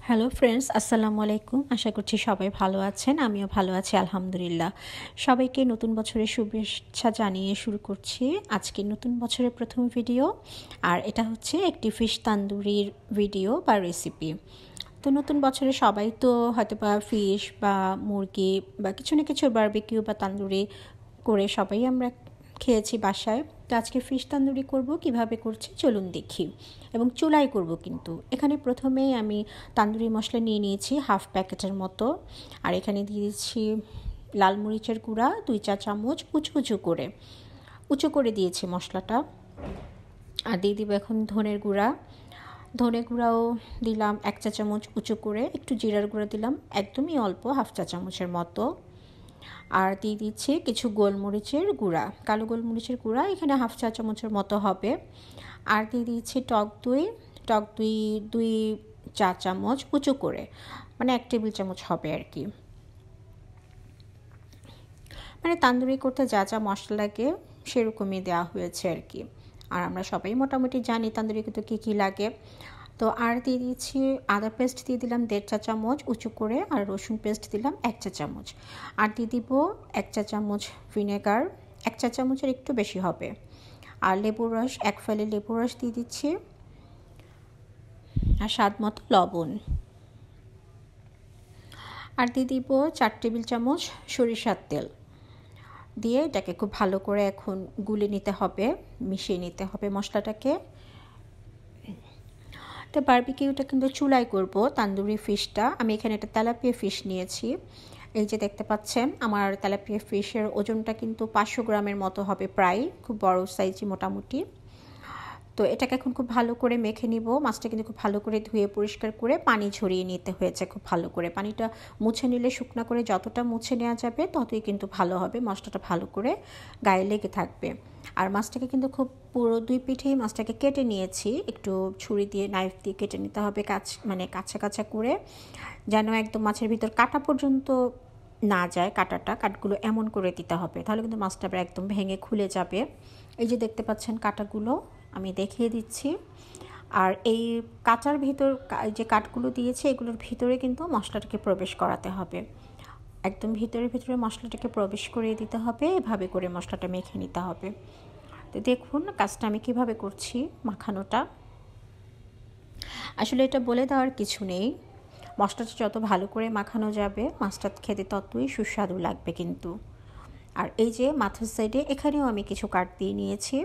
Hello friends, আসসালামু আলাইকুম। আশা করছি সবাই ভালো আছেন। আমিও ভালো আছি আলহামদুলিল্লাহ। সবাইকে নতুন বছরের শুভেচ্ছা জানিয়ে শুরু করছি আজকে নতুন বছরের প্রথম ভিডিও। আর এটা হচ্ছে একটি ফিশ তান্দুরির ভিডিও বা রেসিপি। তো নতুন বছরে সবাই তো হয়তো বা ফিশ বা মুরগি বা কিছু না কিছু বারবিকিউ বা তান্দুরি করে সবাই আমরা খেয়েছি বাসায়। তো আজকে ফিশ তান্দুরি করব, কিভাবে করছি চলুন দেখি। এবং চুলায় করব কিন্তু। এখানে প্রথমেই আমি তান্দুরি মশলা নিয়ে নিয়েছি হাফ প্যাকেটের মতো। আর এখানে দিয়ে দিচ্ছি লাল মরিচের গুঁড়া 2 চা চামচ উঁচু করে দিয়েছি মশলাটা। আর দিয়ে দিব এখন ধনের গুঁড়াও দিলাম 1 চা চামচ উঁচু করে। একটু জিরার গুঁড়া দিলাম একদমই অল্প, হাফ চা চামচের মতো। আর দিয়ে দিচ্ছি কিছু গোলমরিচের গুঁড়া, কালো গোলমরিচের গুঁড়া এখানে হাফ চা চামচের মতো হবে। আর দিয়ে দিচ্ছি টক দই 2 চা চামচ উঁচু করে, মানে 1 টেবিল চামচ হবে আর কি। মানে তান্দুরি করতে যা যা মশলা লাগে সেরকমই দেওয়া হয়েছে আর কি। আর আমরা সবাই মোটামুটি জানি তান্দুরি কিন্তু কী লাগে। তো আর দিয়ে দিচ্ছি আদা পেস্ট দিয়ে দিলাম 1.5 চা চামচ উঁচু করে। আর রসুন পেস্ট দিলাম 1 চা চামচ। আর দিয়ে দিব 1 চা চামচ ভিনেগার, 1 চা চামচের একটু বেশি হবে। আর লেবুর রস, 1 ফালি লেবুর রস দিয়ে দিচ্ছি। আর স্বাদ মতো লবণ। আর দিয়ে দিব 4 টেবিল চামচ সরিষার তেল দিয়ে এটাকে খুব ভালো করে এখন গুলে নিতে হবে, মিশিয়ে নিতে হবে মশলাটাকে। তো বারবিকিউটা কিন্তু চুলায় করব। তান্দুরি ফিশটা আমি এখানে একটা তেলাপিয়া ফিশ নিয়েছি। এই যে দেখতে পাচ্ছেন আমার তেলাপিয়া ফিশের ওজনটা কিন্তু 500 গ্রামের মতো হবে, প্রায় খুব বড় সাইজই মোটামুটি। তো এটাকে এখন খুব ভালো করে মেখে নিব। মাছটা কিন্তু খুব ভালো করে ধুয়ে পরিষ্কার করে পানি ঝরিয়ে নিতে হয়েছে খুব ভালো করে। পানিটা মুছে নিলে শুকনো করে যতটা মুছে নেওয়া যাবে ততই কিন্তু ভালো হবে, মশলাটা ভালো করে গায়ে লেগে থাকবে। আর মাছটাকে কিন্তু খুব পুরো 2 পিঠেই মাছটাকে কেটে নিয়েছি, একটু ছুরি দিয়ে নাইফ দিয়ে কেটে নিতে হবে মানে কাঁচা করে, যেন একদম মাছের ভিতর কাটা পর্যন্ত না যায়। কাটগুলো এমন করে দিতে হবে, তাহলে কিন্তু মাছটা একদম ভেঙে খুলে যাবে। এই যে দেখতে পাচ্ছেন কাটাগুলো আমি দেখিয়ে দিচ্ছি। আর এই কাঁচার ভিতর যে কাঠগুলো দিয়েছে এগুলোর ভিতরে কিন্তু মশলাটাকে প্রবেশ করাতে হবে, একদম ভিতরে মশলাটাকে প্রবেশ করিয়ে দিতে হবে। এভাবে করে মশলাটা মেখে নিতে হবে। তো দেখুন কাজটা আমি কিভাবে করছি, মাখানোটা। আসলে এটা বলে দেওয়ার কিছু নেই, মশলাটা যত ভালো করে মাখানো যাবে মাছটা খেতে ততই সুস্বাদু লাগবে কিন্তু। আর এই যে মাথার সাইডে এখানেও আমি কিছু কাট দিয়ে নিয়েছি,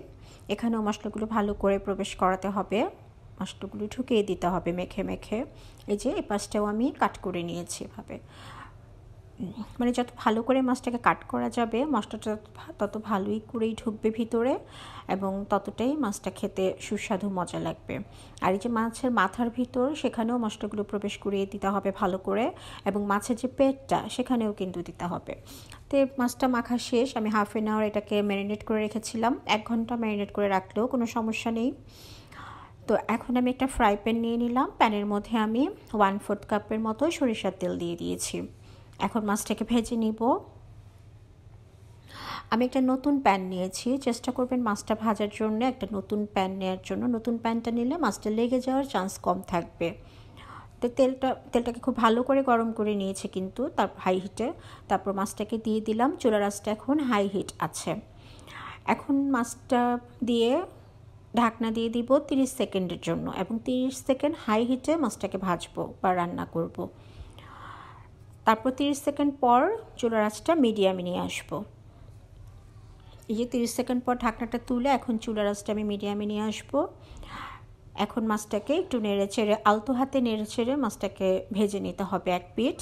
এখানেও মশলাগুলো ভালো করে প্রবেশ করাতে হবে, মশলাগুলো ঢুকিয়ে দিতে হবে মেখে। এই যে এই পাশটাও আমি কাট করে নিয়েছি এভাবে। মানে যত ভালো করে মাছটাকে কাট করা যাবে মশলাটা তত ভালোই করেই ঢুকবে ভিতরে, এবং ততটাই মাছটা খেতে সুস্বাদু মজা লাগবে। আর এই যে মাছের মাথার ভিতর সেখানেও মশলাগুলো প্রবেশ করিয়ে দিতে হবে ভালো করে, এবং মাছের যে পেটটা সেখানেও কিন্তু দিতে হবে। তো মাছটা মাখা শেষ। আমি হাফ অ্যান আওয়ার এটাকে ম্যারিনেট করে রেখেছিলাম, 1 ঘন্টা ম্যারিনেট করে রাখলেও কোনো সমস্যা নেই। তো এখন আমি একটা ফ্রাই প্যান নিয়ে নিলাম, প্যানের মধ্যে আমি 1/4 কাপের মতো সরিষার তেল দিয়ে দিয়েছি। এখন মাছটাকে ভেজে নিব। আমি একটা নতুন প্যান নিয়েছি, চেষ্টা করবেন মাছটা ভাজার জন্য একটা নতুন প্যান নেওয়ার জন্য। নতুন প্যানটা নিলে মাছটা লেগে যাওয়ার চান্স কম থাকবে। তো তেলটাকে খুব ভালো করে গরম করে নিয়েছে কিন্তু হাই হিটে। তারপর মাছটাকে দিয়ে দিলাম, চুলার আঁচটা এখন হাই হিট আছে। এখন মাছটা দিয়ে ঢাকনা দিয়ে দিব 30 সেকেন্ডের জন্য, এবং 30 সেকেন্ড হাই হিটে মাছটাকে ভাজবো বা রান্না করব। তারপর 30 সেকেন্ড পর চুলার আঁচটা মিডিয়ামে নিয়ে আসবো। এই যে 30 সেকেন্ড পর ঢাকনাটা তুলে এখন চুলার আঁচটা আমি মিডিয়ামে নিয়ে আসবো। এখন মাছটাকে একটু আলতো হাতে নেড়ে চেড়ে মাছটাকে ভেজে নিতে হবে এক পিঠ।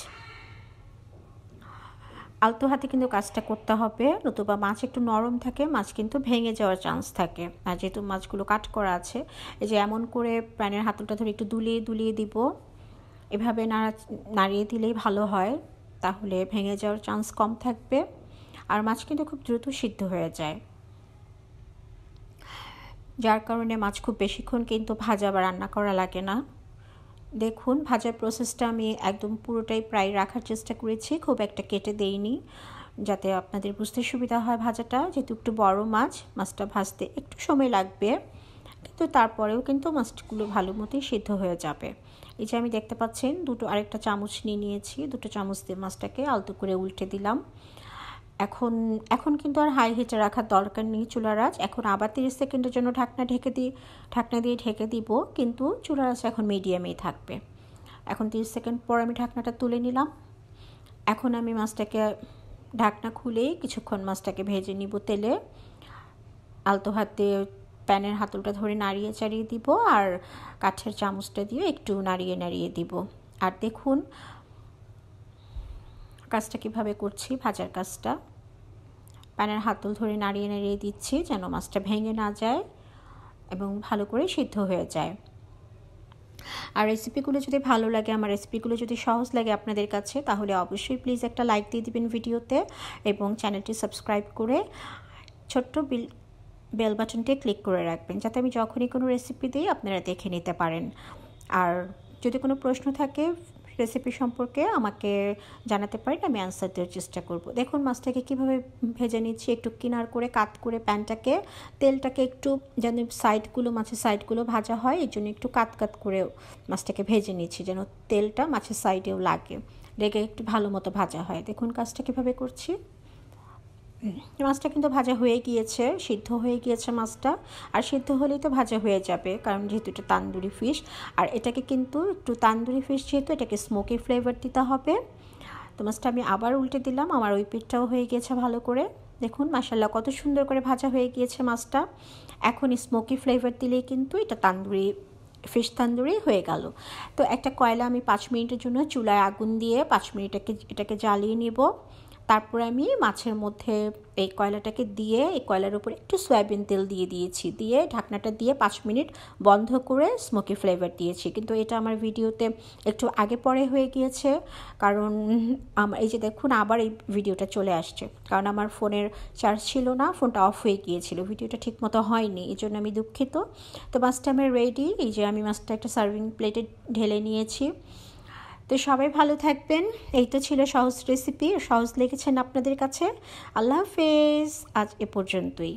আলতো হাতে কিন্তু কাজটা করতে হবে, নতুবা মাছ একটু নরম থাকে, মাছ কিন্তু ভেঙে যাওয়ার চান্স থাকে। আর যেহেতু মাছগুলো কাট করা আছে, এই যে এমন করে প্যানের হাতলটা ধরে একটু দুলিয়ে দিব, এভাবে নাড়িয়ে দিলেই ভালো হয়, তাহলে ভেঙে যাওয়ার চান্স কম থাকবে। আর মাছ কিন্তু খুব দ্রুত সিদ্ধ হয়ে যায়, যার কারণে মাছ খুব বেশিক্ষণ কিন্তু ভাজা বা রান্না করা লাগে না। দেখুন ভাজার প্রসেসটা আমি একদম পুরোটাই প্রায় রাখার চেষ্টা করেছি, খুব একটা কেটে দেইনি, যাতে আপনাদের বুঝতে সুবিধা হয় ভাজাটা। যেহেতু একটু বড় মাছটা ভাজতে একটু সময় লাগবে, কিন্তু তারপরেও কিন্তু মাছগুলো ভালো মতোই সিদ্ধ হয়ে যাবে। এই যে আমি দেখতে পাচ্ছেন আরেকটা চামচ নিয়েছি, 2 চামচ দিয়ে মাছটাকে আলতো করে উল্টে দিলাম। এখন কিন্তু আর হাই হিটে রাখার দরকার নেই চুলার আঁচ। এখন আবার 30 সেকেন্ডের জন্য ঢাকনা দিয়ে ঢেকে দিব, কিন্তু চুলার আঁচ এখন মিডিয়ামেই থাকবে। এখন 30 সেকেন্ড পর আমি ঢাকনাটা তুলে নিলাম। এখন আমি মাছটাকে ঢাকনা খুলে কিছুক্ষণ মাছটাকে ভেজে নিব তেলে। আলতো হাতে প্যানের হাতলটা ধরে নাড়িয়ে চাড়িয়ে দিব, আর কাঠের চামচটা দিয়ে একটু নাড়িয়ে দিব। আর দেখুন কাজটা কিভাবে করছি, ভাজার কাজটা। প্যানের হাতল ধরে নাড়িয়ে দিচ্ছি যেন মাছটা ভেঙে না যায় এবং ভালো করে সিদ্ধ হয়ে যায়। আর রেসিপিগুলো যদি ভালো লাগে, আমার রেসিপিগুলো যদি সহজ লাগে আপনাদের কাছে, তাহলে অবশ্যই প্লিজ একটা লাইক দিয়ে দিবেন ভিডিওতে এবং চ্যানেলটি সাবস্ক্রাইব করে ছোট্ট বেল বাটনটি ক্লিক করে রাখবেন, যাতে আমি যখনই কোনো রেসিপি দিই আপনারা দেখে নিতে পারেন। আর যদি কোনো প্রশ্ন থাকে রেসিপি সম্পর্কে আমাকে জানাতে পারেন, আমি অ্যান্সার দেওয়ার চেষ্টা করব। দেখুন মাছটাকে কীভাবে ভেজে নিচ্ছি, একটু কিনার করে কাত করে প্যানটাকে, তেলটাকে একটু যেন মাছের সাইডগুলো ভাজা হয়, এই জন্য একটু কাত করে মাছটাকে ভেজে নিচ্ছি যেন তেলটা মাছের সাইডেও লেগে একটু ভালো মতো ভাজা হয়। দেখুন কাজটা কীভাবে করছি। মাছটা কিন্তু ভাজা হয়ে গিয়েছে, সিদ্ধ হয়ে গিয়েছে মাছটা। আর সিদ্ধ হলেই তো ভাজা হয়ে যাবে, কারণ যেহেতু এটা তান্দুরি ফিশ। আর এটাকে কিন্তু একটু তান্দুরি ফিশ যেহেতু, এটাকে স্মোকি ফ্লেভার দিতে হবে। তো মাছটা আমি আবার উল্টে দিলাম, আমার ওই পিঠটাও হয়ে গিয়েছে ভালো করে। দেখুন মাশাআল্লাহ কত সুন্দর করে ভাজা হয়ে গিয়েছে মাছটা। এখন স্মোকি ফ্লেভার দিলেই কিন্তু এটা ফিশ তান্দুরি হয়ে গেল। তো একটা কয়লা আমি 5 মিনিটের জন্য চুলায় আগুন দিয়ে 5 মিনিট এটাকে জ্বালিয়ে নিব। তারপরে আমি মাছের মধ্যে এই কয়লাটাকে দিয়ে, এই কয়লার উপরে একটু সয়াবিন তেল দিয়ে ঢাকনাটা দিয়ে 5 মিনিট বন্ধ করে স্মোকি ফ্লেভার দিয়েছি। কিন্তু এটা আমার ভিডিওতে একটু আগে পরে হয়ে গিয়েছে, কারণ এই যে দেখুন আবার এই ভিডিওটা চলে আসছে, কারণ আমার ফোনের চার্জ ছিল না, ফোনটা অফ হয়ে গিয়েছিল, ভিডিওটা ঠিক মতো হয়নি, এই জন্য আমি দুঃখিত। তো মাছটা আমার রেডি। এই যে আমি মাছটা একটা সার্ভিং প্লেটে ঢেলে নিয়েছি। তো সবাই ভালো থাকবেন। এই তো ছিল সহজ রেসিপি, সহজ লেগেছেন আপনাদের কাছে। আল্লাহ হাফেজ, আজ এ পর্যন্তই।